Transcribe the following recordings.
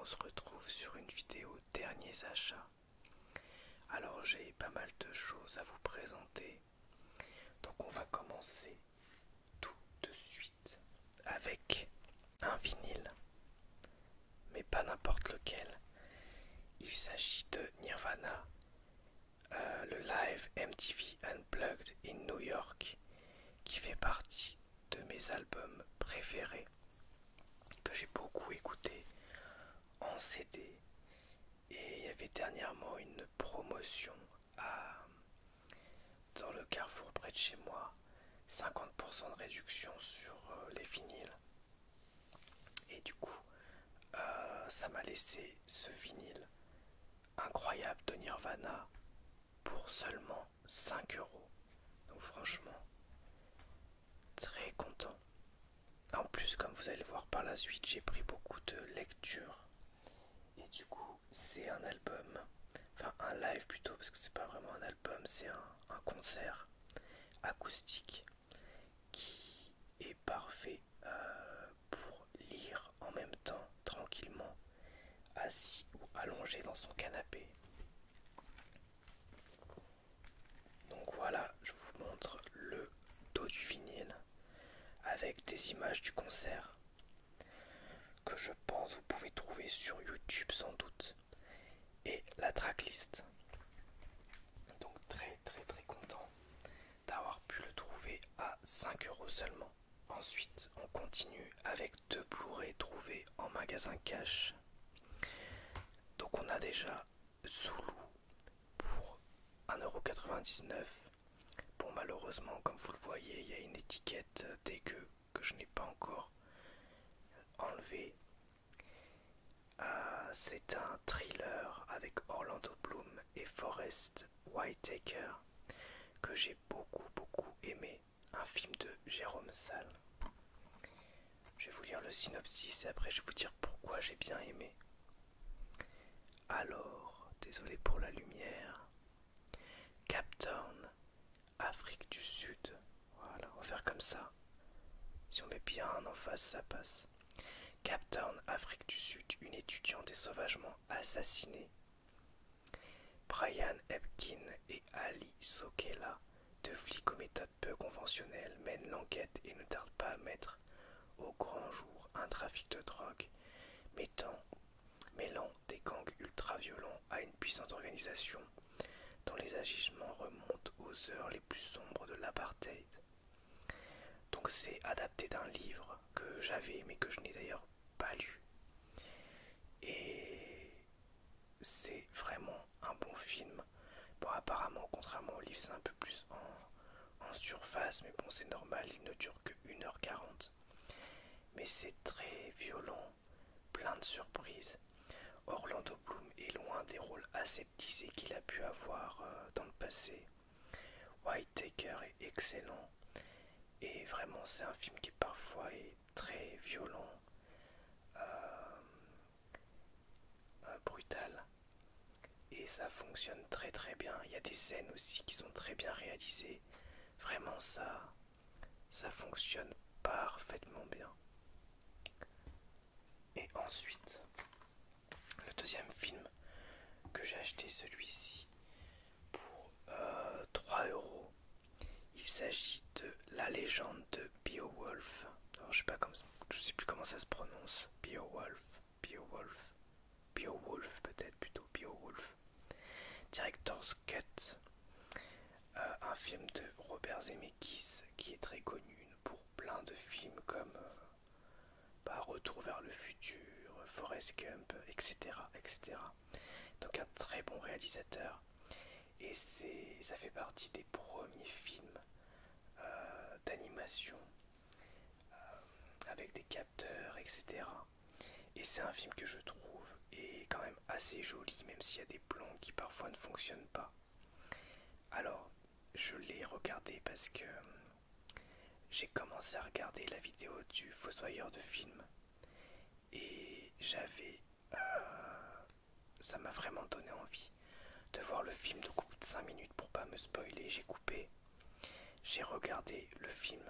se retrouve sur une vidéo derniers achats. Alors j'ai pas mal de choses à vous présenter, donc on va commencer tout de suite avec un vinyle, mais pas n'importe lequel. Il s'agit de Nirvana, le live MTV Unplugged in New York, qui fait partie de mes albums préférés, que j'ai beaucoup écouté en CD. Et il y avait dernièrement une promotion dans le Carrefour près de chez moi, 50% de réduction sur les vinyles. Et du coup, ça m'a laissé ce vinyle incroyable de Nirvana pour seulement 5 euros. Donc franchement, très content. En plus, comme vous allez le voir par la suite, j'ai pris beaucoup de lectures. Et du coup, c'est un album, enfin un live plutôt, parce que c'est pas vraiment un album, c'est un concert acoustique qui est parfait pour lire en même temps, tranquillement, assis ou allongé dans son canapé. Donc voilà, je vous montre le dos du vinyle avec des images du concert que je pense vous pouvez trouver sur YouTube sans doute, et la tracklist. Donc très très très content d'avoir pu le trouver à 5 € seulement. Ensuite on continue avec 2 Blu-ray trouvés en magasin cash. Donc on a déjà Zulu pour 1,99 €. Bon, malheureusement, comme vous le voyez, il y a une étiquette dégueu que je n'ai pas encore enlevée. C'est un thriller avec Orlando Bloom et Forest Whitaker que j'ai beaucoup aimé. Un film de Jérôme Salle. Je vais vous lire le synopsis et après je vais vous dire pourquoi j'ai bien aimé. Alors, désolé pour la lumière. Cape Town, Afrique du Sud. Voilà, on va faire comme ça. Si on met bien en face, ça passe. Cape Town, Afrique du Sud, une étudiante est sauvagement assassinée. Brian Epkin et Ali Sokela, deux flics aux méthodes peu conventionnelles, mènent l'enquête et ne tardent pas à mettre au grand jour un trafic de drogue, mêlant des gangs ultra-violents à une puissante organisation dont les agissements remontent aux heures les plus sombres de l'apartheid. Donc c'est adapté d'un livre que j'avais mais que je n'ai d'ailleurs pas lu. Et c'est vraiment un bon film. Bon, apparemment, contrairement au livre, c'est un peu plus en surface, mais bon, c'est normal, il ne dure que 1h40. Mais c'est très violent, plein de surprises. Orlando Bloom est loin des rôles aseptisés qu'il a pu avoir dans le passé. Whitaker est excellent. Et vraiment, c'est un film qui parfois est très violent, brutal. Et ça fonctionne très bien. Il y a des scènes aussi qui sont très bien réalisées. Vraiment, ça fonctionne parfaitement bien. Et ensuite, le deuxième film que j'ai acheté, celui-ci, pour 3 €. Il s'agit de La légende de Beowulf. Alors, je sais plus comment ça se prononce. Beowulf peut-être plutôt. Beowulf. Director's Cut. Un film de Robert Zemeckis qui est très connu pour plein de films comme Retour vers le futur, Forrest Gump, etc. Donc un très bon réalisateur. Et ça fait partie des premiers films d'animation avec des capteurs, etc. Et c'est un film que je trouve est quand même assez joli, même s'il y a des plans qui parfois ne fonctionnent pas. Alors, je l'ai regardé parce que j'ai commencé à regarder la vidéo du fossoyeur de film et ça m'a vraiment donné envie de voir le film de coup de 5 minutes pour pas me spoiler. J'ai coupé, j'ai regardé le film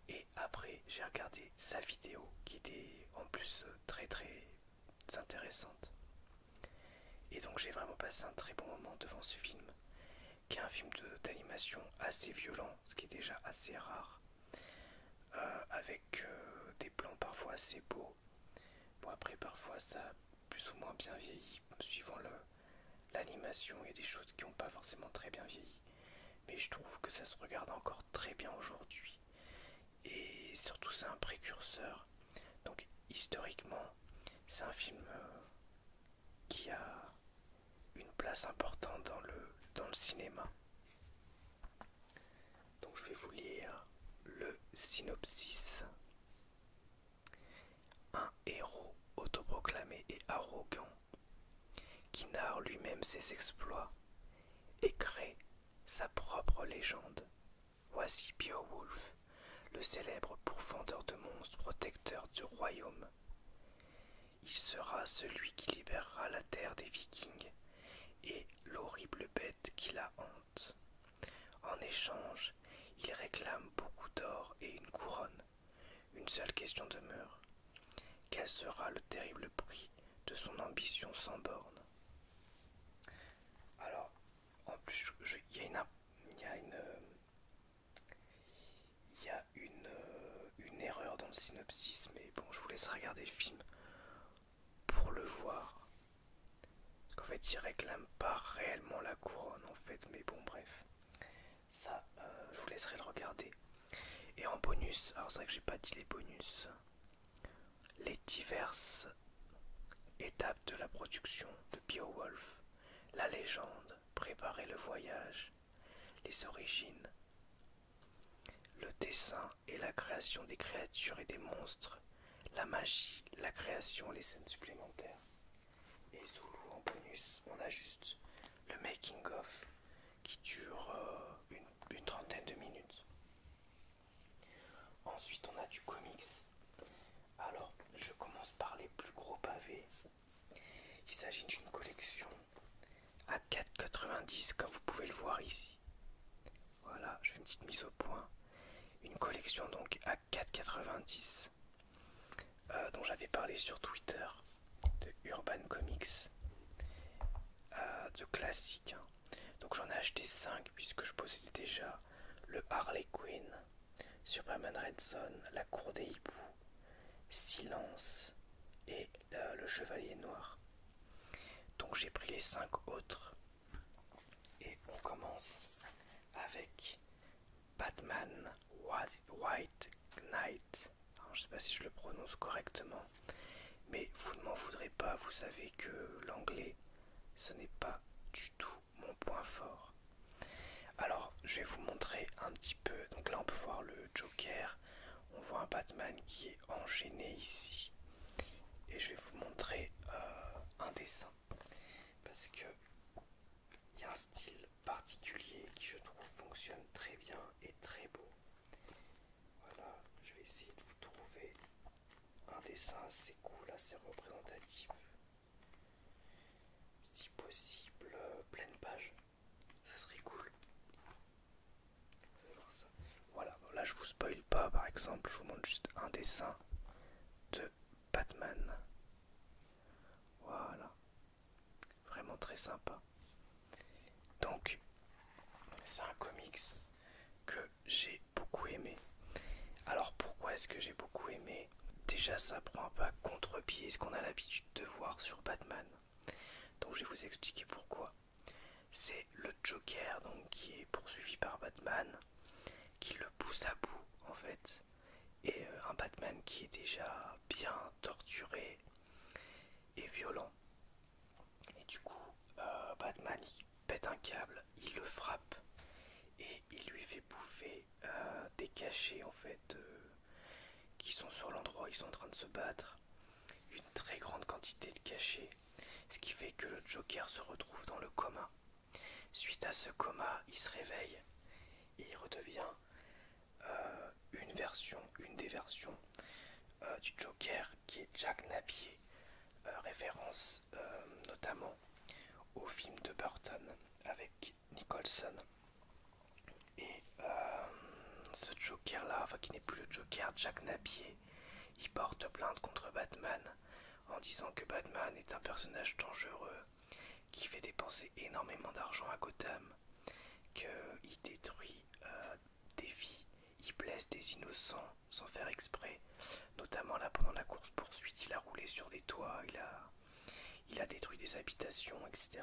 et après j'ai regardé sa vidéo qui était en plus très intéressantes. Et donc j'ai vraiment passé un très bon moment devant ce film, qui est un film d'animation assez violent, ce qui est déjà assez rare, avec des plans parfois assez beaux. Bon après parfois ça a plus ou moins bien vieilli, suivant l'animation, il y a des choses qui n'ont pas forcément très bien vieilli. Mais je trouve que ça se regarde encore très bien aujourd'hui. Et surtout c'est un précurseur. Donc historiquement, c'est un film qui a une place importante dans le cinéma. Donc je vais vous lire le synopsis. Un héros autoproclamé et arrogant, qui narre lui-même ses exploits et crée sa propre légende. Voici Beowulf, le célèbre pourfendeur de monstres protecteur du royaume. Il sera celui qui libérera la terre des Vikings et l'horrible bête qui la hante. En échange, il réclame beaucoup d'or et une couronne. Une seule question demeure. Quel sera le terrible prix de son ambition sans borne? Alors, en plus, il y a une erreur dans le synopsis, mais bon, je vous laisse regarder le film pour le voir. Parce qu'en fait, il réclame pas réellement la couronne, en fait, mais bon, bref. Ça, je vous laisserai le regarder. Et en bonus, alors c'est vrai que j'ai pas dit les bonus, les diverses étapes de la production de Beowulf, la légende, préparer le voyage, les origines, le dessin et la création des créatures et des monstres, la magie, la création, les scènes supplémentaires. Et sous en bonus, on a juste le making of qui dure une trentaine de minutes. Ensuite, on a du comics. Alors, je commence par les plus gros pavés. Il s'agit d'une collection à 4,90 comme vous pouvez le voir ici. Voilà, je fais une petite mise au point. Une collection donc à 4,90 dont j'avais parlé sur Twitter, de Urban Comics, de classique. Donc j'en ai acheté 5 puisque je possédais déjà le Harley Quinn, Superman Red Son, La Cour des Hiboux, Silence et le Chevalier Noir. Donc j'ai pris les 5 autres et on commence avec Batman White Knight. Alors, je ne sais pas si je le prononce correctement, mais vous ne m'en voudrez pas, vous savez que l'anglais, ce n'est pas du tout mon point fort. Alors, je vais vous montrer un petit peu. Donc là, on peut voir le Joker. On voit un Batman qui est enchaîné ici. Et je vais vous montrer un dessin. Parce que il y a un style particulier qui, je trouve, fonctionne très bien et très beau. Voilà, je vais essayer de vous trouver un dessin assez cool, assez représentatif. Si possible, pleine page. Ça serait cool. Vous allez voir ça. Voilà, bon, là je vous spoil pas, par exemple, je vous montre juste un dessin de Batman. Voilà. Vraiment très sympa. Donc, c'est un comics que j'ai beaucoup aimé. Alors pourquoi est-ce que j'ai beaucoup aimé? Déjà ça prend un peu à contre-pied ce qu'on a l'habitude de voir sur Batman. Donc je vais vous expliquer pourquoi. C'est le Joker donc, qui est poursuivi par Batman, qui le pousse à bout en fait. Et un Batman qui est déjà bien torturé et violent. Et du coup, Batman il pète un câble, il le frappe et il lui fait bouffer des cachets en fait qui sont sur l'endroit où ils sont en train de se battre. Une très grande quantité de cachets, ce qui fait que le Joker se retrouve dans le coma. Suite à ce coma, il se réveille et il redevient une des versions du Joker qui est Jack Napier, référence notamment au film de Burton avec Nicholson. Et ce Joker là, enfin qui n'est plus le Joker, Jack Napier, il porte plainte contre Batman en disant que Batman est un personnage dangereux qui fait dépenser énormément d'argent à Gotham, qu'il détruit des vies, il blesse des innocents sans faire exprès. Notamment là pendant la course poursuite, il a roulé sur des toits, il a détruit des habitations, etc.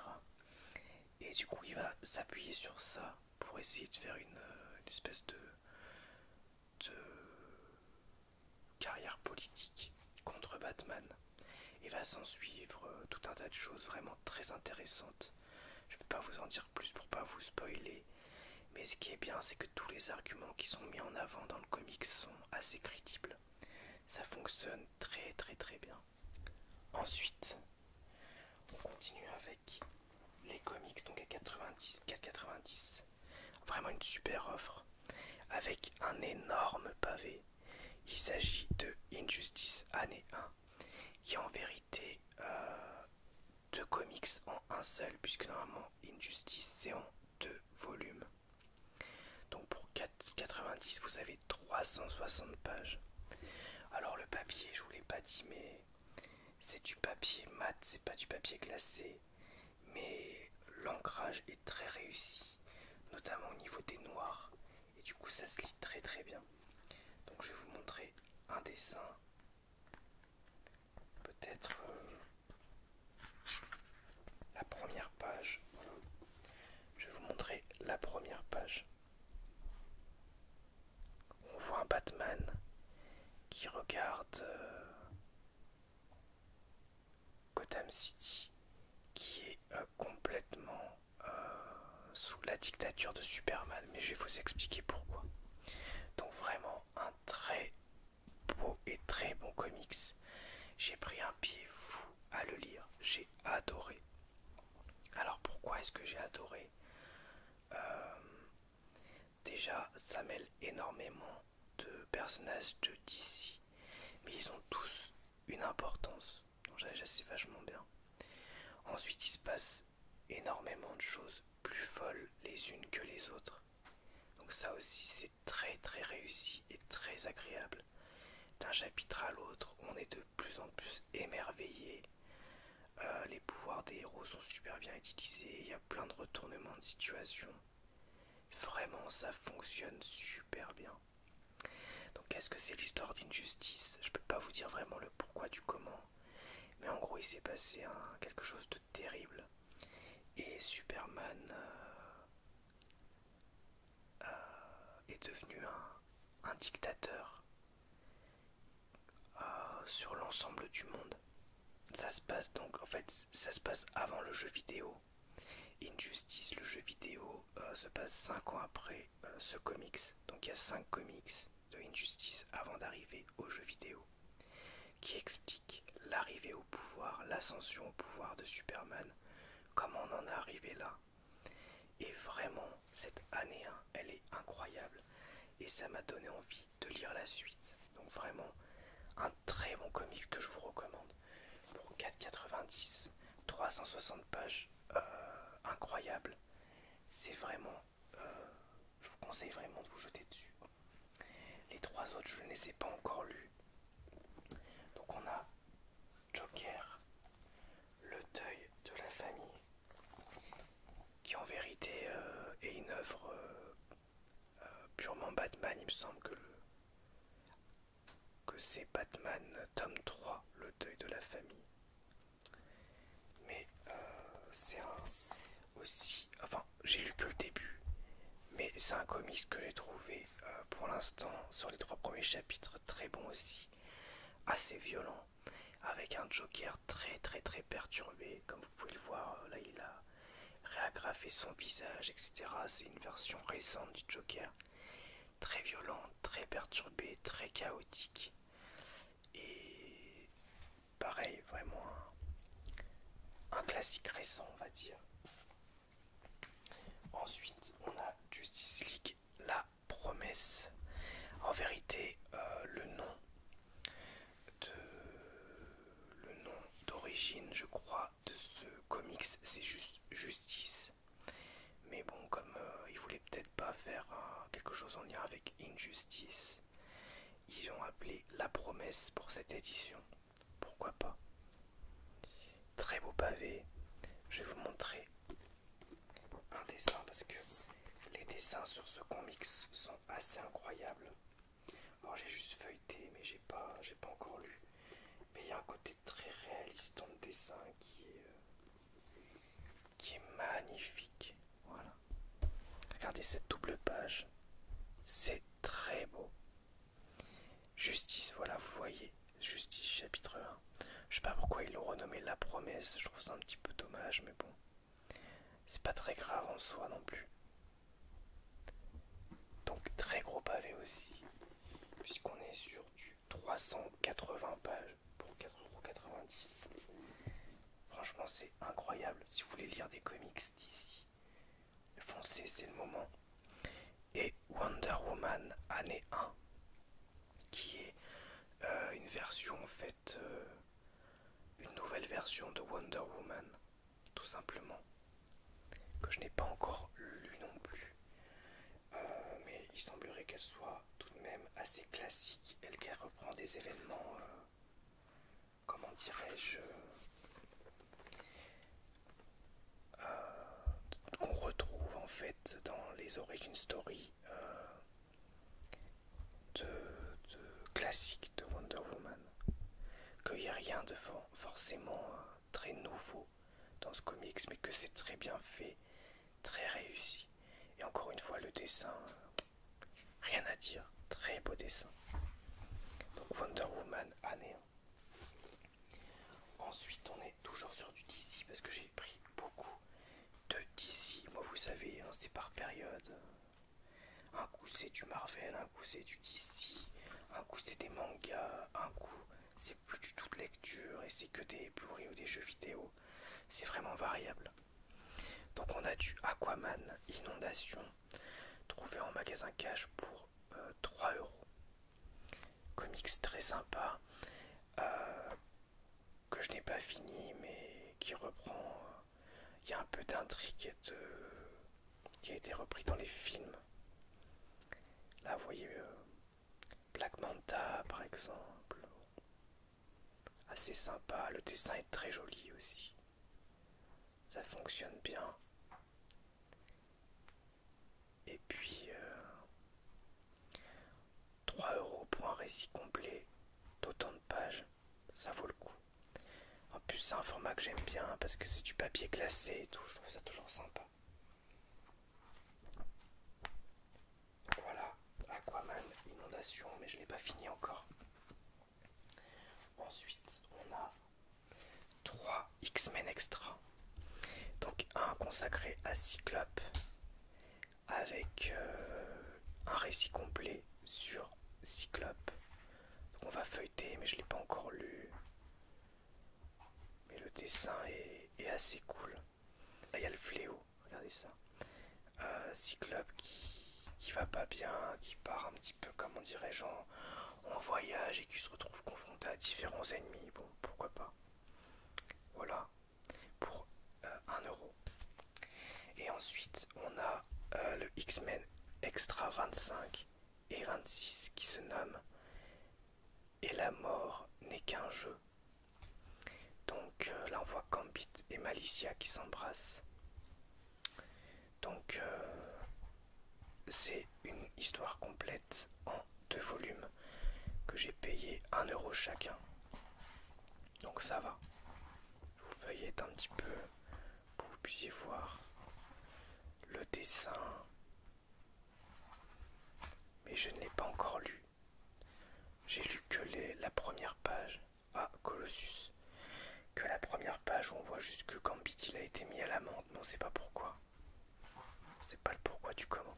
Et du coup il va s'appuyer sur ça pour essayer de faire une espèce de carrière politique contre Batman. Il va s'en suivre tout un tas de choses vraiment très intéressantes. Je ne peux pas vous en dire plus pour pas vous spoiler, mais ce qui est bien, c'est que tous les arguments qui sont mis en avant dans le comics sont assez crédibles. Ça fonctionne très très très bien. Ensuite, on continue avec les comics, donc à 4,90. Vraiment une super offre, avec un énorme pavé. Il s'agit de Injustice année 1, qui est en vérité deux comics en un seul, puisque normalement Injustice c'est en deux volumes. Donc pour 4,90 vous avez 360 pages. Alors le papier, je vous l'ai pas dit, mais c'est du papier mat, c'est pas du papier glacé, mais l'ancrage est très réussi, notamment au niveau des noirs, et du coup ça se lit très très bien. Donc je vais vous montrer un dessin, peut-être la première page. Je vais vous montrer la première page. On voit un Batman qui regarde Gotham City, qui est complètement sous la dictature de Superman, mais je vais vous expliquer pourquoi. Donc vraiment un très beau et très bon comics. J'ai pris un pied fou à le lire, j'ai adoré. Alors pourquoi est-ce que j'ai adoré? Déjà, ça mêle énormément de personnages de DC, mais ils ont tous une importance. Donc déjà c'est vachement bien. Ensuite il se passe énormément de choses plus folles les unes que les autres. Donc ça aussi c'est très très réussi et très agréable. D'un chapitre à l'autre, on est de plus en plus émerveillé. Les pouvoirs des héros sont super bien utilisés, il y a plein de retournements de situation. Vraiment ça fonctionne super bien. Donc qu'est-ce que c'est l'histoire d'Injustice? Je peux pas vous dire vraiment le pourquoi du comment, mais en gros il s'est passé quelque chose de terrible. Et Superman est devenu un dictateur sur l'ensemble du monde. Ça se passe donc, en fait, ça se passe avant le jeu vidéo. Injustice, le jeu vidéo, se passe 5 ans après ce comics. Donc il y a 5 comics de Injustice avant d'arriver au jeu vidéo, qui explique l'arrivée au pouvoir, l'ascension au pouvoir de Superman, comment on en est arrivé là. Et vraiment, cette année 1, elle est incroyable. Et ça m'a donné envie de lire la suite. Donc vraiment, un très bon comics que je vous recommande. Pour 4,90, 360 pages, incroyable. C'est vraiment... je vous conseille vraiment de vous jeter dessus. Les trois autres, je ne les ai pas encore lus. Donc on a Joker, le deuil de la famille, qui en vérité est une œuvre purement Batman. Il me semble que c'est Batman tome 3, le deuil de la famille. Mais c'est aussi... Enfin, j'ai lu que le début, mais c'est un comics que j'ai trouvé pour l'instant sur les 3 premiers chapitres très bon aussi, assez violent, avec un Joker très très très perturbé, comme vous pouvez le voir. Là il a réagrafé son visage, etc. C'est une version récente du Joker, très violent, très perturbé, très chaotique, et pareil, vraiment un classique récent, on va dire. Ensuite, on a Justice League, la promesse. En vérité, le nom d'origine, je crois, de ce comics, c'est juste Justice. Mais bon, comme ils voulaient peut-être pas faire quelque chose en lien avec Injustice, ils ont appelé La Promesse pour cette édition. Pourquoi pas? dessins sur ce comics sont assez incroyables. Alors j'ai juste feuilleté, mais j'ai pas encore lu. Mais il y a un côté très réaliste dans le dessin qui est magnifique. Voilà. Regardez cette double page. C'est très beau. Justice, voilà, vous voyez. Justice chapitre 1. Je sais pas pourquoi ils l'ont renommé La Promesse. Je trouve ça un petit peu dommage, mais bon. C'est pas très grave en soi non plus. Donc très gros pavé aussi. Puisqu'on est sur du 380 pages pour 4,90 €. Franchement c'est incroyable. Si vous voulez lire des comics d'ici, foncez, c'est le moment. Et Wonder Woman année 1, qui est une version en fait, une nouvelle version de Wonder Woman, tout simplement, que je n'ai pas encore lu non plus. Mais il semblerait qu'elle soit tout de même assez classique, elle qu'elle reprend des événements, comment dirais-je, qu'on retrouve en fait dans les origin story classiques de Wonder Woman. Qu'il n'y a rien de forcément très nouveau dans ce comics, mais que c'est très bien fait, très réussi. Et encore une fois, le dessin, rien à dire, très beau dessin. Donc Wonder Woman année 1. Ensuite, on est toujours sur du DC parce que j'ai pris beaucoup de DC. Moi, vous savez, hein, c'est par période. Un coup c'est du Marvel, un coup c'est du DC, un coup c'est des mangas, un coup c'est plus du tout de lecture et c'est que des Blu-ray ou des jeux vidéo. C'est vraiment variable. Donc on a du Aquaman Inondation, trouvé en magasin cash pour 3 €. Comics très sympa, que je n'ai pas fini mais qui reprend. Il y a un peu d'intrigue qui a été repris dans les films. Là vous voyez Black Manta par exemple, assez sympa, le dessin est très joli aussi, ça fonctionne bien. Et puis 3 € pour un récit complet d'autant de pages, ça vaut le coup. En plus c'est un format que j'aime bien parce que c'est du papier glacé et tout, je trouve ça toujours sympa. Voilà, Aquaman Inondation, mais je l'ai pas fini encore. Ensuite on a 3 X-Men Extra. Donc un consacré à Cyclope avec un récit complet sur Cyclope. Donc on va feuilleter, mais je ne l'ai pas encore lu. Mais le dessin est assez cool. Là il y a le fléau, regardez ça. Cyclope qui va pas bien, qui part un petit peu, comment dirais-je, en voyage et qui se retrouve confronté à différents ennemis. Bon, pourquoi pas. Voilà, pour 1 €. Et ensuite on a le X-Men Extra 25 et 26 qui se nomme Et la mort n'est qu'un jeu. Donc là on voit Gambit et Malicia qui s'embrassent. Donc c'est une histoire complète en 2 volumes que j'ai payé 1 € chacun. Donc ça va. Je vous feuillette un petit peu pour que vous puissiez voir le dessin. Mais je ne l'ai pas encore lu. J'ai lu que la première page. Ah, Colossus. Que la première page où on voit juste que Gambit il a été mis à l'amende, mais on sait pas pourquoi. On sait pas le pourquoi du comment.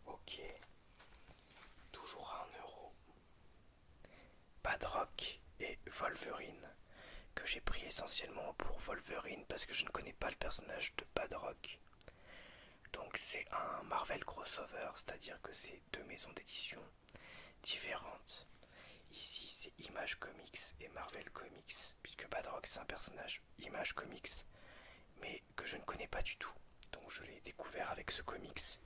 Ok. Toujours à 1 €. Badrock et Wolverine. Que j'ai pris essentiellement pour Wolverine parce que je ne connais pas le personnage de Badrock. Donc c'est un Marvel crossover, c'est-à-dire que c'est 2 maisons d'édition différentes. Ici c'est Image Comics et Marvel Comics, puisque Badrock c'est un personnage Image Comics, mais que je ne connais pas du tout. Donc je l'ai découvert avec ce comics.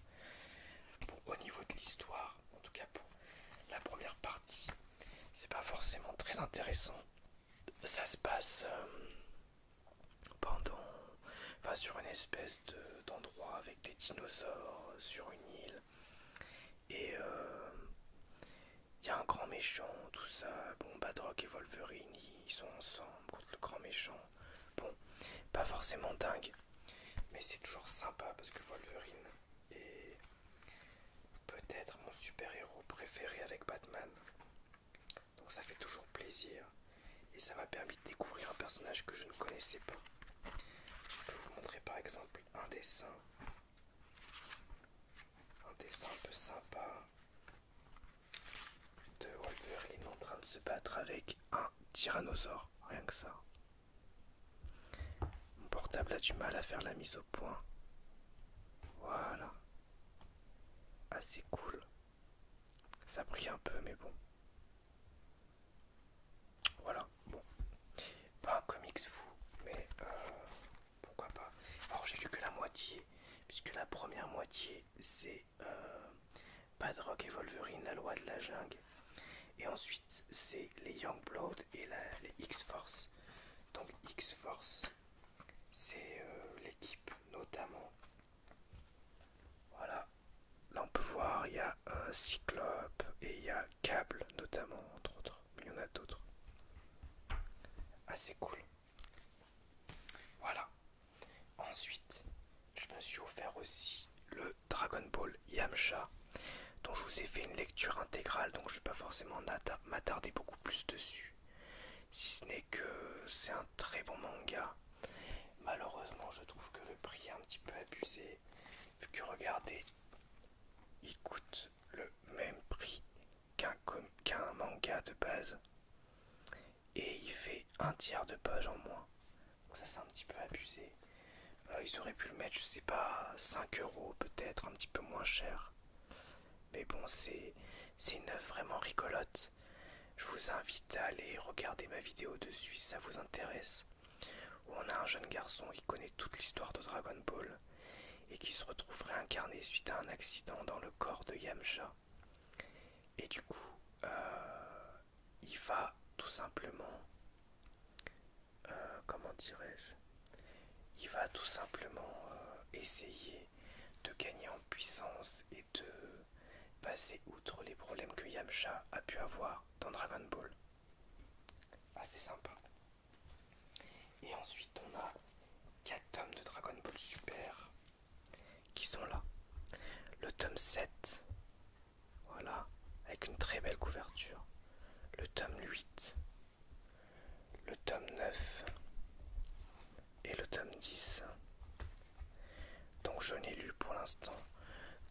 Bon, au niveau de l'histoire, en tout cas pour la première partie, c'est pas forcément très intéressant. Ça se passe pendant... Enfin va sur une espèce d'endroit avec des dinosaures sur une île. Et il y a un grand méchant, tout ça. Bon, Badrock et Wolverine, ils sont ensemble contre le grand méchant. Bon, pas forcément dingue, mais c'est toujours sympa parce que Wolverine est peut-être mon super-héros préféré avec Batman. Donc ça fait toujours plaisir. Et ça m'a permis de découvrir un personnage que je ne connaissais pas. Je peux vous montrer par exemple un dessin. Un dessin un peu sympa de Wolverine en train de se battre avec un tyrannosaure. Rien que ça. Mon portable a du mal à faire la mise au point. Voilà. Assez cool. Ça brille un peu mais bon. Voilà. Bon. Pas un comics fou, mais pourquoi pas. Alors j'ai lu que la moitié, puisque la première moitié c'est Badrock et Wolverine, la loi de la jungle. Et ensuite c'est les Youngblood et les X-Force. Donc X-Force, c'est l'équipe notamment. Voilà. Là on peut voir, il y a Cyclope et il y a Cable notamment, entre autres. Mais il y en a d'autres. Assez cool. Voilà. Ensuite, je me suis offert aussi le Dragon Ball Yamcha, dont je vous ai fait une lecture intégrale, donc je ne vais pas forcément m'attarder beaucoup plus dessus. Si ce n'est que c'est un très bon manga. Malheureusement, je trouve que le prix est un petit peu abusé, vu que regardez, il coûte le même prix qu'un manga de base, et il fait un tiers de page en moins. Donc ça c'est un petit peu abusé. Ils auraient pu le mettre, je sais pas, 5 euros peut-être, un petit peu moins cher. Mais bon, c'est une œuvre vraiment rigolote. Je vous invite à aller regarder ma vidéo dessus si ça vous intéresse. Où on a un jeune garçon qui connaît toute l'histoire de Dragon Ball et qui se retrouve réincarné suite à un accident dans le corps de Yamcha. Et du coup, il va tout simplement, comment dirais-je, il va tout simplement essayer de gagner en puissance et de passer outre les problèmes que Yamcha a pu avoir dans Dragon Ball. Assez sympa. Et ensuite on a 4 tomes de Dragon Ball Super qui sont là. Le tome 7, voilà, avec une très belle couverture. Le tome 8, le tome 9 et le tome 10. Donc je n'ai lu pour l'instant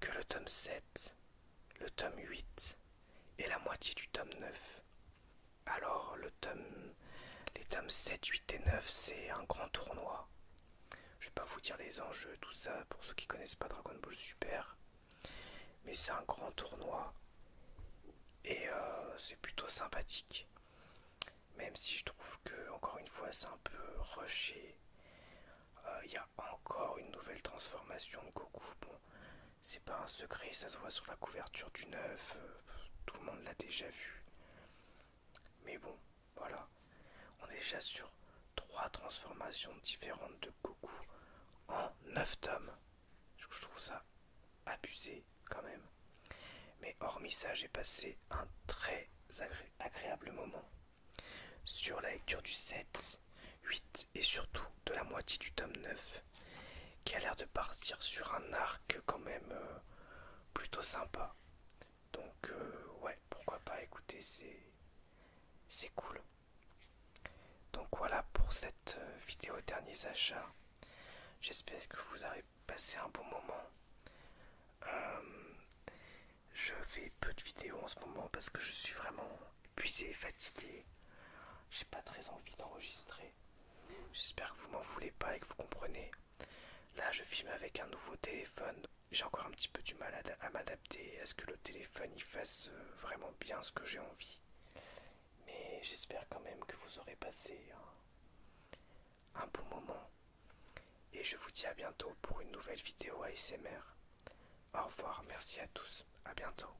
que le tome 7, le tome 8 et la moitié du tome 9. Alors les tomes 7, 8 et 9 c'est un grand tournoi. Je vais pas vous dire les enjeux, tout ça pour ceux qui connaissent pas Dragon Ball Super. Mais c'est un grand tournoi et c'est plutôt sympathique. Même si je trouve que, encore une fois, c'est un peu rushé. Il y a encore une nouvelle transformation de Goku. Bon, c'est pas un secret, ça se voit sur la couverture du 9. Tout le monde l'a déjà vu. Mais bon, voilà. On est déjà sur 3 transformations différentes de Goku en 9 tomes. Je trouve ça abusé quand même. Mais hormis ça, j'ai passé un très agréable moment sur la lecture du 7, 8 et surtout de la moitié du tome 9 qui a l'air de partir sur un arc quand même plutôt sympa. Donc ouais, pourquoi pas, écoutez, c'est cool. Donc voilà pour cette vidéo derniers achats. J'espère que vous avez passé un bon moment. Je fais peu de vidéos en ce moment parce que je suis vraiment épuisé et fatigué. J'ai pas très envie d'enregistrer. J'espère que vous m'en voulez pas et que vous comprenez. Là je filme avec un nouveau téléphone. J'ai encore un petit peu du mal à m'adapter à ce que le téléphone il fasse vraiment bien ce que j'ai envie. Mais j'espère quand même que vous aurez passé un bon moment. Et je vous dis à bientôt pour une nouvelle vidéo ASMR. Au revoir, merci à tous, à bientôt.